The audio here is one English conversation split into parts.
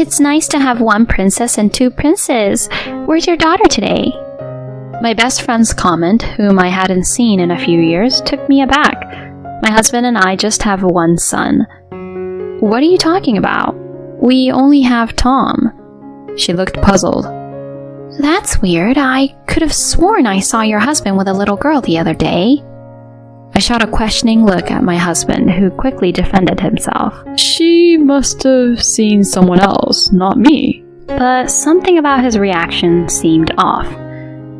It's nice to have one princess and two princes. Where's your daughter today? My best friend's comment, whom I hadn't seen in a few years, took me aback. My husband and I just have one son. What are you talking about? We only have Tom. She looked puzzled. That's weird. I could have sworn I saw your husband with a little girl the other day. I shot a questioning look at my husband, who quickly defended himself. She must have seen someone else, not me. But something about his reaction seemed off.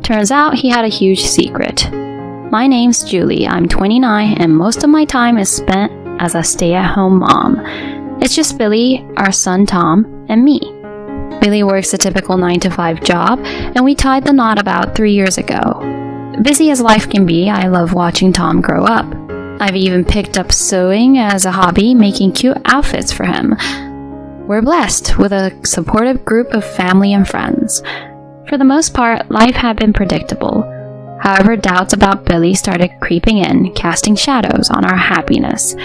Turns out he had a huge secret. My name's Julie, I'm 29, and most of my time is spent as a stay-at-home mom. It's just Billy, our son Tom, and me. Billy works a typical 9-to-5 job, and we tied the knot about 3 years ago. Busy as life can be, I love watching Tom grow up. I've even picked up sewing as a hobby, making cute outfits for him. We're blessed with a supportive group of family and friends. For the most part, life had been predictable. However, doubts about Billy started creeping in, casting shadows on our happiness.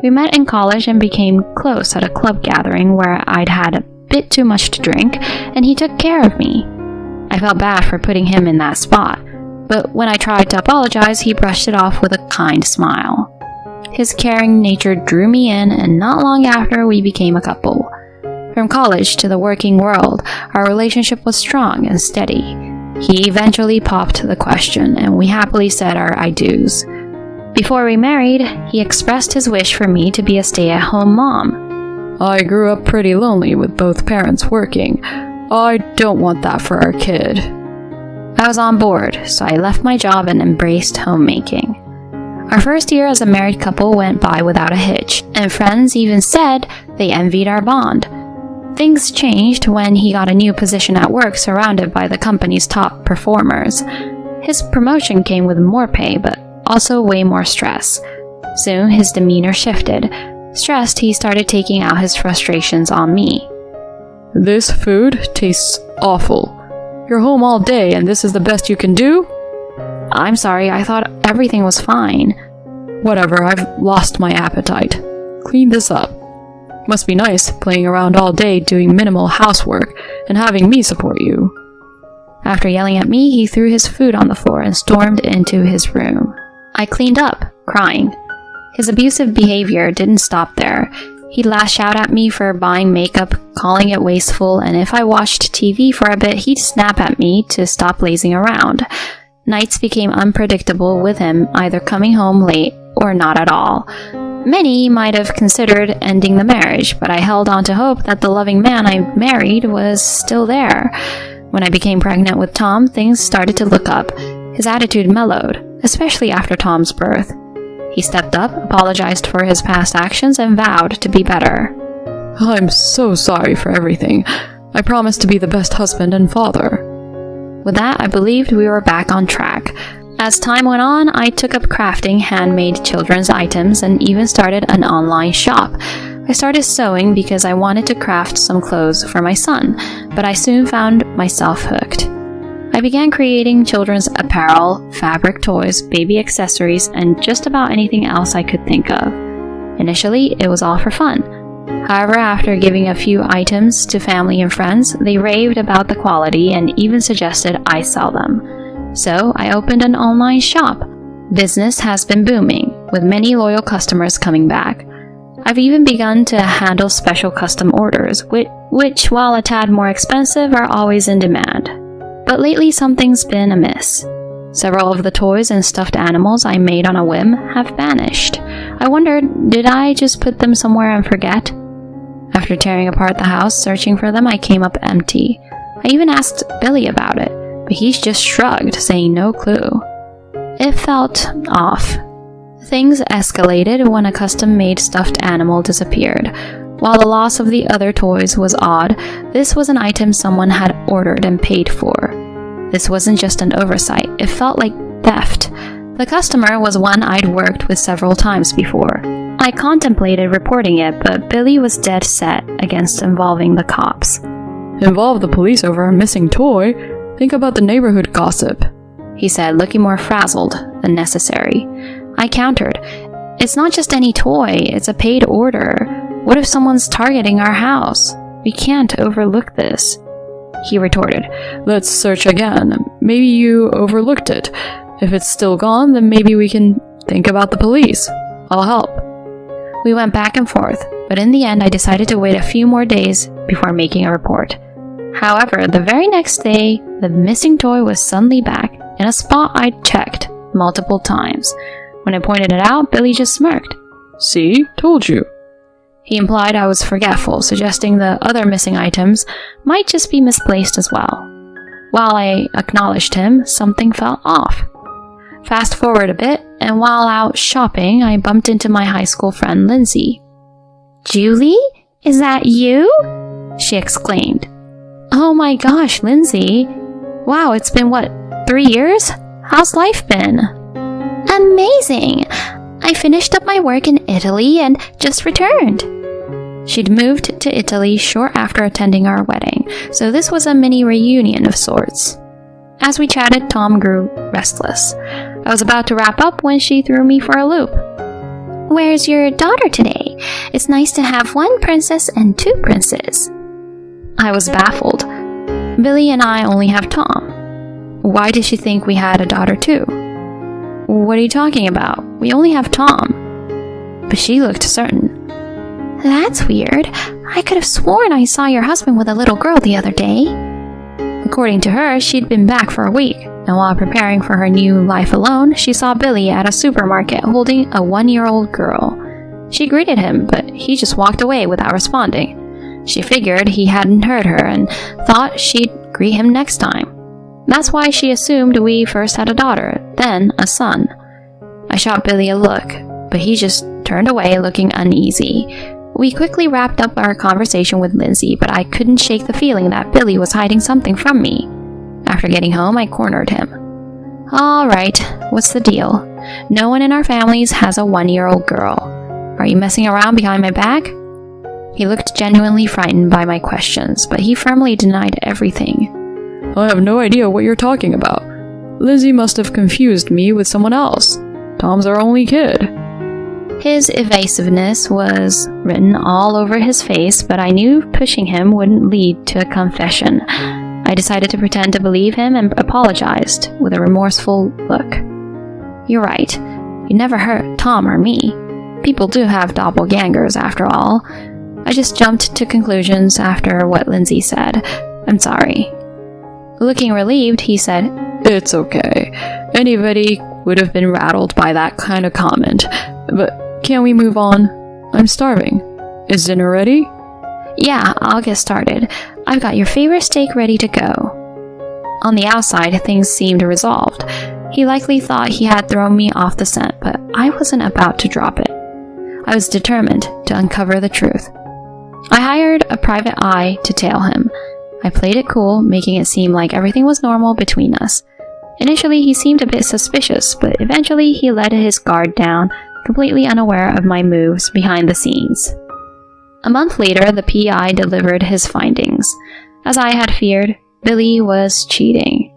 We met in college and became close at a club gathering where I'd had a bit too much to drink, and he took care of me. I felt bad for putting him in that spot, but when I tried to apologize, he brushed it off with a kind smile. His caring nature drew me in, and not long after, we became a couple. From college to the working world, our relationship was strong and steady. He eventually popped the question, and we happily said our I do's. Before we married, he expressed his wish for me to be a stay-at-home mom. I grew up pretty lonely with both parents working. I don't want that for our kid. I was on board, so I left my job and embraced homemaking. Our first year as a married couple went by without a hitch, and friends even said they envied our bond. Things changed when he got a new position at work surrounded by the company's top performers. His promotion came with more pay, but also way more stress. Soon, his demeanor shifted. Stressed, he started taking out his frustrations on me. This food tastes awful. You're home all day and this is the best you can do? I'm sorry, I thought everything was fine. Whatever, I've lost my appetite. Clean this up. Must be nice playing around all day doing minimal housework and having me support you. After yelling at me, he threw his food on the floor and stormed into his room. I cleaned up, crying. His abusive behavior didn't stop there. He'd lash out at me for buying makeup, calling it wasteful, and if I watched TV for a bit, he'd snap at me to stop lazing around. Nights became unpredictable with him either coming home late or not at all. Many might have considered ending the marriage, but I held on to hope that the loving man I married was still there. When I became pregnant with Tom, things started to look up. His attitude mellowed, especially after Tom's birth. He stepped up, apologized for his past actions, and vowed to be better. I'm so sorry for everything. I promise to be the best husband and father. With that, I believed we were back on track. As time went on, I took up crafting handmade children's items and even started an online shop. I started sewing because I wanted to craft some clothes for my son, but I soon found myself hooked. I began creating children's apparel, fabric toys, baby accessories, and just about anything else I could think of. Initially, it was all for fun. However, after giving a few items to family and friends, they raved about the quality and even suggested I sell them. So I opened an online shop. Business has been booming, with many loyal customers coming back. I've even begun to handle special custom orders, which, while a tad more expensive, are always in demand. But lately something's been amiss. Several of the toys and stuffed animals I made on a whim have vanished. I wondered, did I just put them somewhere and forget? After tearing apart the house searching for them, I came up empty. I even asked Billy about it, but he just shrugged, saying no clue. It felt off. Things escalated when a custom-made stuffed animal disappeared. While the loss of the other toys was odd, this was an item someone had ordered and paid for. This wasn't just an oversight, it felt like theft. The customer was one I'd worked with several times before. I contemplated reporting it, but Billy was dead set against involving the cops. Involve the police over a missing toy? Think about the neighborhood gossip, he said, looking more frazzled than necessary. I countered, it's not just any toy, it's a paid order. What if someone's targeting our house? We can't overlook this," he retorted. "Let's search again. Maybe you overlooked it. If it's still gone, then maybe we can think about the police. I'll help." We went back and forth, but in the end I decided to wait a few more days before making a report. However, the very next day, the missing toy was suddenly back in a spot I'd checked multiple times. When I pointed it out, Billy just smirked. "See? Told you." He implied I was forgetful, suggesting the other missing items might just be misplaced as well. While I acknowledged him, something felt off. Fast forward a bit, and while out shopping, I bumped into my high school friend Lindsay. "Julie? Is that you?" she exclaimed. "Oh my gosh, Lindsay. Wow, it's been 3 years? How's life been?" "Amazing! I finished up my work in Italy and just returned." She'd moved to Italy short after attending our wedding, so this was a mini reunion of sorts. As we chatted, Tom grew restless. I was about to wrap up when she threw me for a loop. "Where's your daughter today? It's nice to have one princess and two princes." I was baffled. Billy and I only have Tom. Why did she think we had a daughter too? "What are you talking about? We only have Tom." But she looked certain. "That's weird. I could have sworn I saw your husband with a little girl the other day." According to her, she'd been back for a week, and while preparing for her new life alone, she saw Billy at a supermarket holding a 1-year-old girl. She greeted him, but he just walked away without responding. She figured he hadn't heard her and thought she'd greet him next time. That's why she assumed we first had a daughter, then a son. I shot Billy a look, but he just turned away looking uneasy. We quickly wrapped up our conversation with Lindsay, but I couldn't shake the feeling that Billy was hiding something from me. After getting home, I cornered him. "All right, what's the deal? No one in our families has a 1-year-old girl. Are you messing around behind my back?" He looked genuinely frightened by my questions, but he firmly denied everything. "I have no idea what you're talking about. Lizzie must have confused me with someone else. Tom's our only kid." His evasiveness was written all over his face, but I knew pushing him wouldn't lead to a confession. I decided to pretend to believe him and apologized with a remorseful look. "You're right. You never hurt Tom or me. People do have doppelgangers after all. I just jumped to conclusions after what Lindsay said. I'm sorry." Looking relieved, he said, "It's okay. Anybody would have been rattled by that kind of comment. But can't we move on? I'm starving. Is dinner ready?" "Yeah, I'll get started. I've got your favorite steak ready to go." On the outside, things seemed resolved. He likely thought he had thrown me off the scent, but I wasn't about to drop it. I was determined to uncover the truth. I hired a private eye to tail him. I played it cool, making it seem like everything was normal between us. Initially, he seemed a bit suspicious, but eventually he let his guard down, completely unaware of my moves behind the scenes. A month later, the PI delivered his findings. As I had feared, Billy was cheating.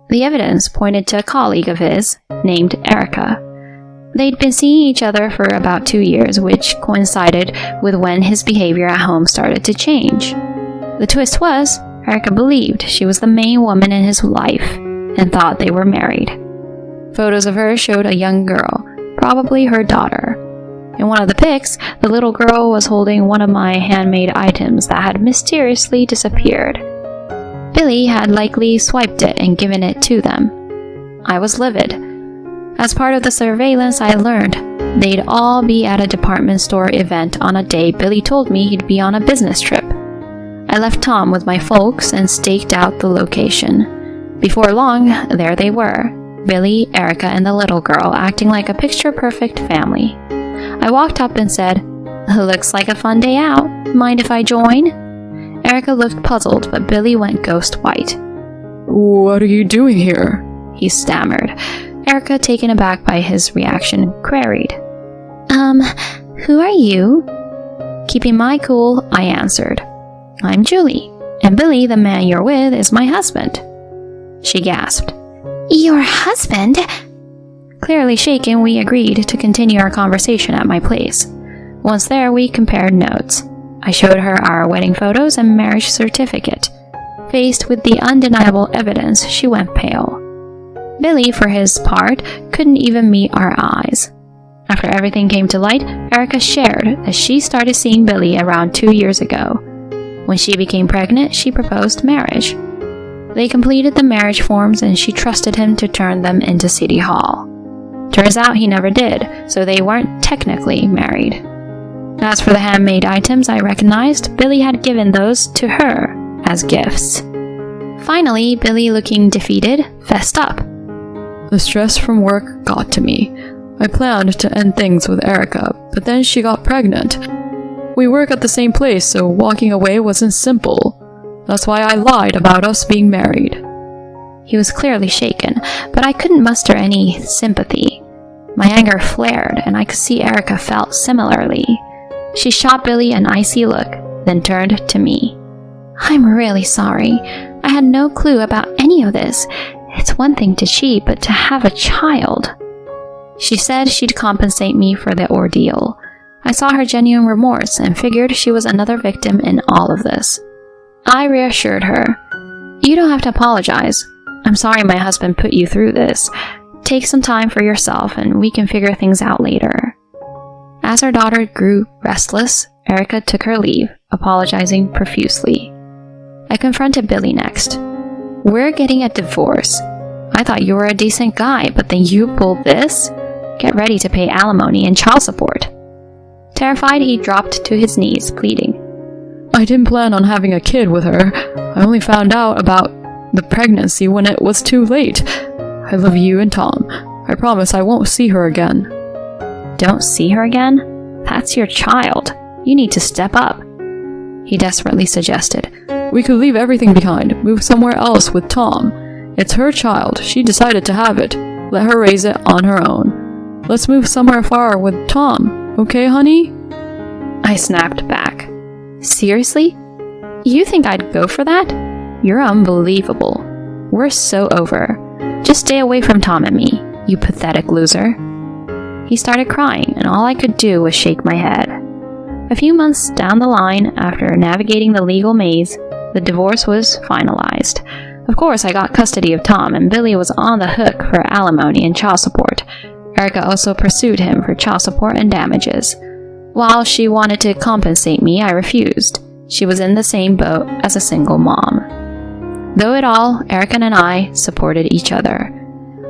The evidence pointed to a colleague of his, named Erica. They'd been seeing each other for about 2 years, which coincided with when his behavior at home started to change. The twist was, Erica believed she was the main woman in his life, and thought they were married. Photos of her showed a young girl, probably her daughter. In one of the pics, the little girl was holding one of my handmade items that had mysteriously disappeared. Billy had likely swiped it and given it to them. I was livid. As part of the surveillance, I learned they'd all be at a department store event on a day Billy told me he'd be on a business trip. I left Tom with my folks and staked out the location. Before long, there they were, Billy, Erica, and the little girl, acting like a picture-perfect family. I walked up and said, "Looks like a fun day out. Mind if I join?" Erica looked puzzled, but Billy went ghost white. "What are you doing here?" he stammered. Erica, taken aback by his reaction, queried, Who are you?" Keeping my cool, I answered, "I'm Julie, and Billy, the man you're with, is my husband." She gasped. "Your husband?" Clearly shaken, we agreed to continue our conversation at my place. Once there, we compared notes. I showed her our wedding photos and marriage certificate. Faced with the undeniable evidence, she went pale. Billy, for his part, couldn't even meet our eyes. After everything came to light, Erica shared that she started seeing Billy around 2 years ago. When she became pregnant, she proposed marriage. They completed the marriage forms and she trusted him to turn them into City Hall. Turns out he never did, so they weren't technically married. As for the handmade items I recognized, Billy had given those to her as gifts. Finally, Billy, looking defeated, fessed up. The stress from work got to me. I planned to end things with Erica, but then she got pregnant. We work at the same place, so walking away wasn't simple. That's why I lied about us being married. He was clearly shaken, but I couldn't muster any sympathy. My anger flared, and I could see Erica felt similarly. She shot Billy an icy look, then turned to me. I'm really sorry. I had no clue about any of this. It's one thing to cheat, but to have a child. She said she'd compensate me for the ordeal. I saw her genuine remorse and figured she was another victim in all of this. I reassured her. You don't have to apologize. I'm sorry my husband put you through this. Take some time for yourself and we can figure things out later. As our daughter grew restless, Erica took her leave, apologizing profusely. I confronted Billy next. We're getting a divorce. I thought you were a decent guy, but then you pulled this? Get ready to pay alimony and child support. Terrified, he dropped to his knees, pleading. I didn't plan on having a kid with her. I only found out about the pregnancy when it was too late. I love you and Tom. I promise I won't see her again. Don't see her again? That's your child. You need to step up, he desperately suggested. We could leave everything behind, move somewhere else with Tom. It's her child. She decided to have it. Let her raise it on her own. Let's move somewhere far with Tom. Okay, honey? I snapped back. Seriously? You think I'd go for that? You're unbelievable. We're so over. Just stay away from Tom and me, you pathetic loser. He started crying, and all I could do was shake my head. A few months down the line, after navigating the legal maze, the divorce was finalized. Of course, I got custody of Tom, and Billy was on the hook for alimony and child support. Erica also pursued him for child support and damages. While she wanted to compensate me, I refused. She was in the same boat as a single mom. Though it all, Erica and I supported each other.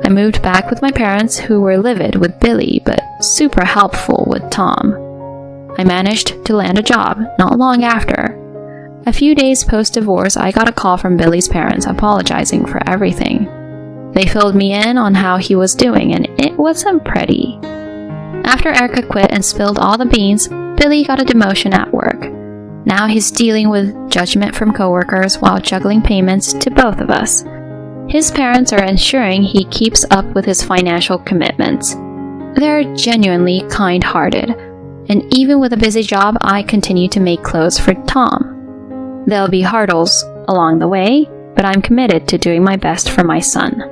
I moved back with my parents, who were livid with Billy, but super helpful with Tom. I managed to land a job not long after. A few days post-divorce, I got a call from Billy's parents apologizing for everything. They filled me in on how he was doing, and it wasn't pretty. After Erica quit and spilled all the beans, Billy got a demotion at work. Now he's dealing with judgment from coworkers while juggling payments to both of us. His parents are ensuring he keeps up with his financial commitments. They're genuinely kind-hearted, and even with a busy job, I continue to make clothes for Tom. There'll be hurdles along the way, but I'm committed to doing my best for my son.